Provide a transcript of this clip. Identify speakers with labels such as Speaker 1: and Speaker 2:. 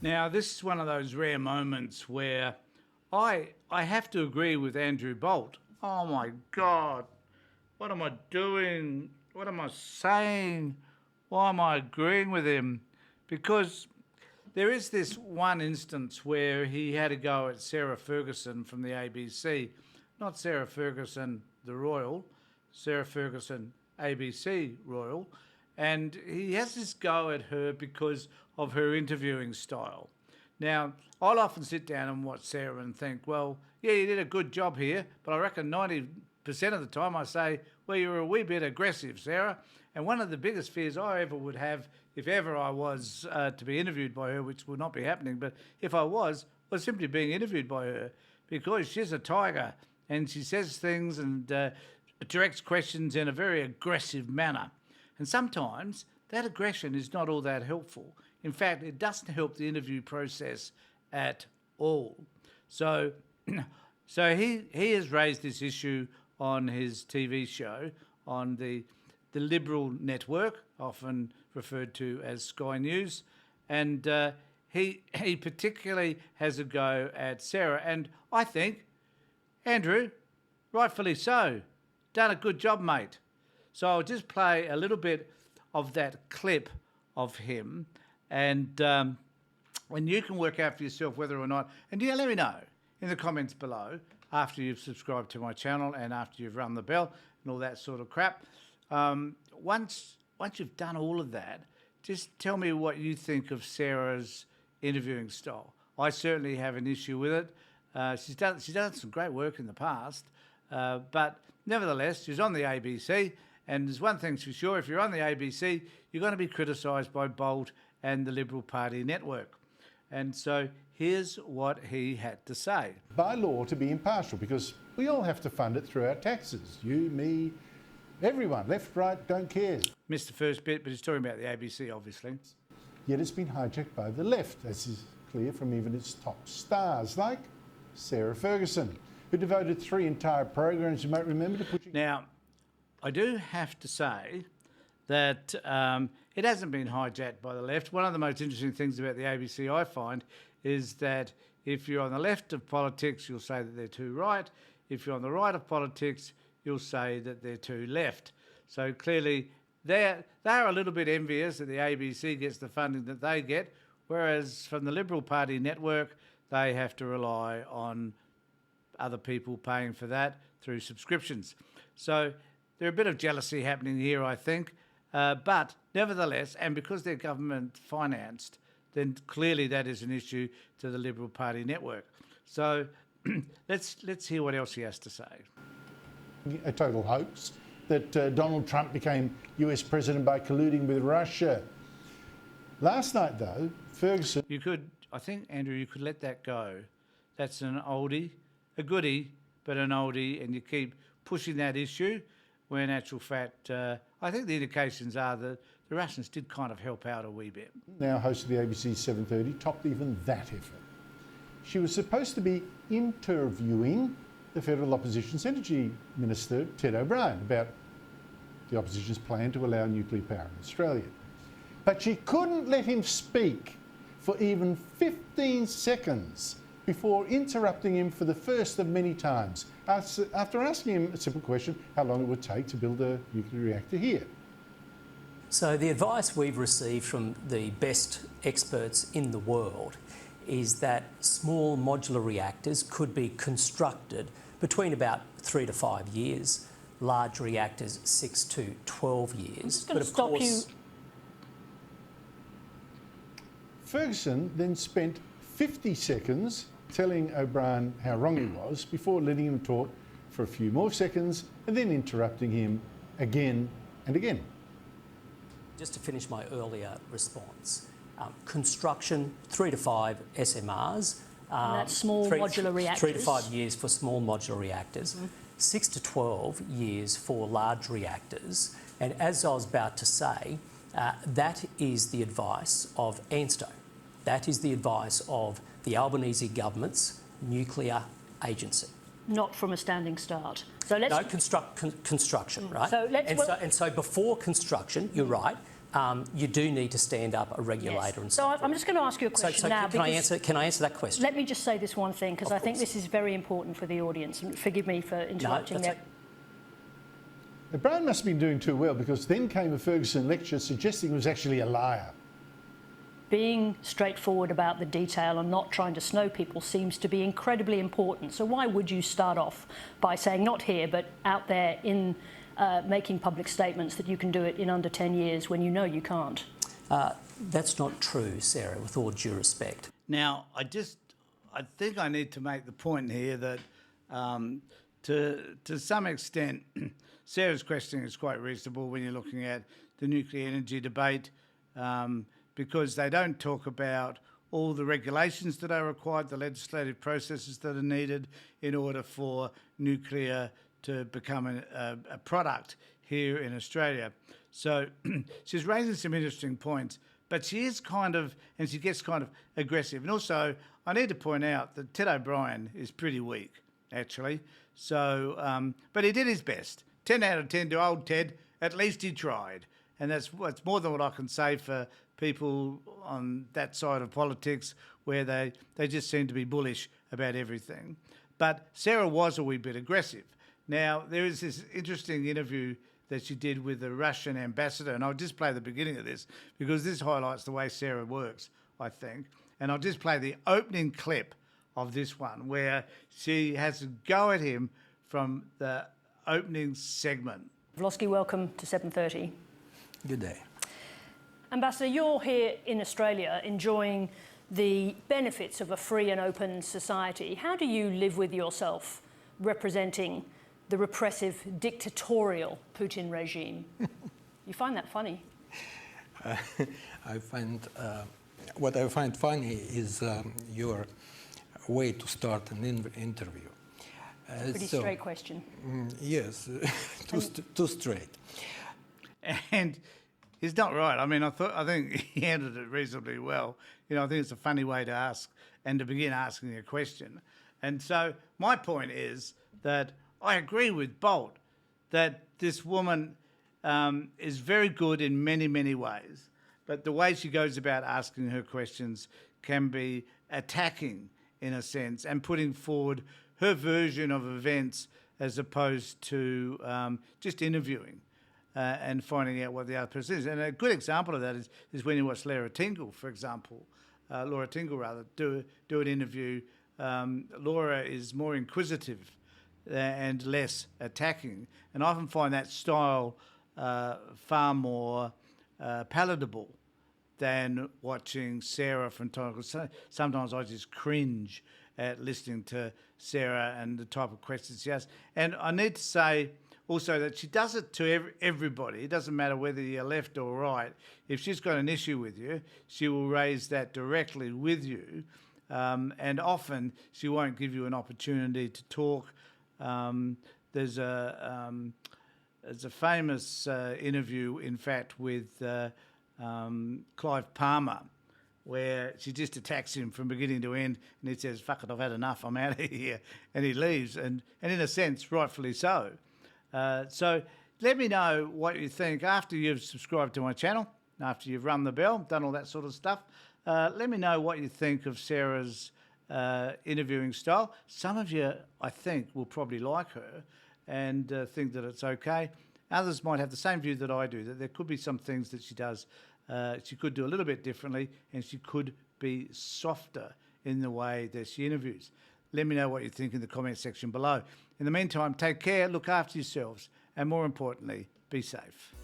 Speaker 1: Now, this is one of those rare moments where I have to agree with Andrew Bolt. Oh my God, what am I doing? What am I saying? Why am I agreeing with him? Because there is this one instance where he had a go at Sarah Fergusson from the ABC, not Sarah Fergusson the Royal, Sarah Fergusson ABC Royal, and he has this go at her because of her interviewing style. Now, I'll often sit down and watch Sarah and think, well, yeah, you did a good job here, but I reckon 90% of the time I say, well, you were a wee bit aggressive, Sarah. And one of the biggest fears I ever would have, if ever I was to be interviewed by her, which would not be happening, but if I was simply being interviewed by her, because she's a tiger and she says things and directs questions in a very aggressive manner. And sometimes that aggression is not all that helpful. In fact, it doesn't help the interview process at all. So he has raised this issue on his TV show on the Liberal network, often referred to as Sky News, and he particularly has a go at Sarah. And I think, Andrew, rightfully so, done a good job, mate. So I'll just play a little bit of that clip of him, and you can work out for yourself whether or not, and yeah, let me know in the comments below after you've subscribed to my channel and after you've rung the bell and all that sort of crap. Once you've done all of that, just tell me what you think of Sarah's interviewing style. I certainly have an issue with it. She's done some great work in the past, but nevertheless, she's on the ABC, and there's one thing's for sure, if you're on the ABC, you're going to be criticised by Bolt and the Liberal Party network. And so here's what he had to say.
Speaker 2: By law to be impartial, because we all have to fund it through our taxes. You, me, everyone, left, right, don't care.
Speaker 1: Missed the first bit, but he's talking about the ABC, obviously.
Speaker 2: Yet it's been hijacked by the left, as is clear from even its top stars, like Sarah Fergusson, who devoted 3 entire programs, you might remember, to pushing...
Speaker 1: Now, I do have to say that it hasn't been hijacked by the left. One of the most interesting things about the ABC, I find, is that if you're on the left of politics, you'll say that they're too right. If you're on the right of politics, you'll say that they're too left. So clearly, they're a little bit envious that the ABC gets the funding that they get, whereas from the Liberal Party network, they have to rely on other people paying for that through subscriptions. So there's a bit of jealousy happening here, I think. But nevertheless, and because they're government financed, then clearly that is an issue to the Liberal Party network. So let's hear what else he has to say.
Speaker 2: A total hoax that Donald Trump became US president by colluding with Russia. Last night, though, Ferguson...
Speaker 1: You could, I think, Andrew, you could let that go. That's an oldie, a goodie, but an oldie, and you keep pushing that issue, where in actual fact, I think the indications are that the Russians did kind of help out a wee bit.
Speaker 2: Now host of the ABC 7:30, topped even that effort. She was supposed to be interviewing the federal opposition's energy minister, Ted O'Brien, about the opposition's plan to allow nuclear power in Australia. But she couldn't let him speak for even 15 seconds before interrupting him for the first of many times, after asking him a simple question, how long it would take to build a nuclear reactor here.
Speaker 3: So the advice we've received from the best experts in the world is that small modular reactors could be constructed between about 3 to 5 years, large reactors 6 to 12 years.
Speaker 4: I'm just going to stop you.
Speaker 2: Ferguson then spent 50 seconds telling O'Brien how wrong he was before letting him talk for a few more seconds and then interrupting him again and again.
Speaker 3: Just to finish my earlier response, construction 3 to 5 SMRs.
Speaker 4: And that's small modular reactors.
Speaker 3: 3 to 5 years for small modular reactors, 6 to 12 years for large reactors. And as I was about to say, that is the advice of ANSTO. That is the advice of the Albanese government's nuclear agency.
Speaker 4: Not from a standing start. So let's...
Speaker 3: No, construction, right? So so before construction, you're right, you do need to stand up a regulator and
Speaker 4: So I'm just going to ask you a question now.
Speaker 3: Can I answer that question?
Speaker 4: Let me just say this one thing, because I think this is very important for the audience. And forgive me for interrupting there.
Speaker 2: But Brown must have been doing too well, because then came a Fergusson lecture suggesting he was actually a liar.
Speaker 4: Being straightforward about the detail and not trying to snow people seems to be incredibly important. So why would you start off by saying, not here, but out there in making public statements that you can do it in under 10 years when you know you can't?
Speaker 3: That's not true, Sarah, with all due respect.
Speaker 1: Now, I think I need to make the point here that to some extent, Sarah's question is quite reasonable when you're looking at the nuclear energy debate, because they don't talk about all the regulations that are required, the legislative processes that are needed in order for nuclear to become a product here in Australia. So she's raising some interesting points, but she is and she gets kind of aggressive. And also, I need to point out that Ted O'Brien is pretty weak, actually. So, but he did his best. 10 out of 10 to old Ted, at least he tried. And that's more than what I can say for people on that side of politics, where they just seem to be bullish about everything. But Sarah was a wee bit aggressive. Now, there is this interesting interview that she did with the Russian ambassador, and I'll just play the beginning of this because this highlights the way Sarah works, I think. And I'll just play the opening clip of this one where she has to go at him from the opening segment.
Speaker 4: Vlosky, welcome to 7:30.
Speaker 5: Good day.
Speaker 4: Ambassador, you're here in Australia enjoying the benefits of a free and open society. How do you live with yourself representing the repressive, dictatorial Putin regime? You find that funny?
Speaker 5: What I find funny is your way to start an interview.
Speaker 4: Pretty straight question.
Speaker 5: Yes, too straight.
Speaker 1: And he's not right. I mean, I think he handled it reasonably well. You know, I think it's a funny way to ask and to begin asking a question. And so my point is that I agree with Bolt that this woman is very good in many, many ways, but the way she goes about asking her questions can be attacking in a sense and putting forward her version of events as opposed to just interviewing and finding out what the other person is. And a good example of that is when you watch Laura Tingle, for example. Laura Tingle, do an interview. Laura is more inquisitive and less attacking. And I often find that style far more palatable than watching Sarah from time to time. Sometimes I just cringe at listening to Sarah and the type of questions she asks. And I need to say also that she does it to everybody. It doesn't matter whether you're left or right. If she's got an issue with you, she will raise that directly with you. And often she won't give you an opportunity to talk. There's a famous interview, in fact, with Clive Palmer, where she just attacks him from beginning to end, and he says, "Fuck it, I've had enough, I'm out of here," and he leaves, and in a sense, rightfully so. So let me know what you think after you've subscribed to my channel, after you've rung the bell, done all that sort of stuff. Let me know what you think of Sarah's interviewing style. Some of you, I think, will probably like her and think that it's okay. Others might have the same view that I do, that there could be some things that she does, she could do a little bit differently, and she could be softer in the way that she interviews. Let me know what you think in the comment section below. In the meantime, take care, look after yourselves, and more importantly, be safe.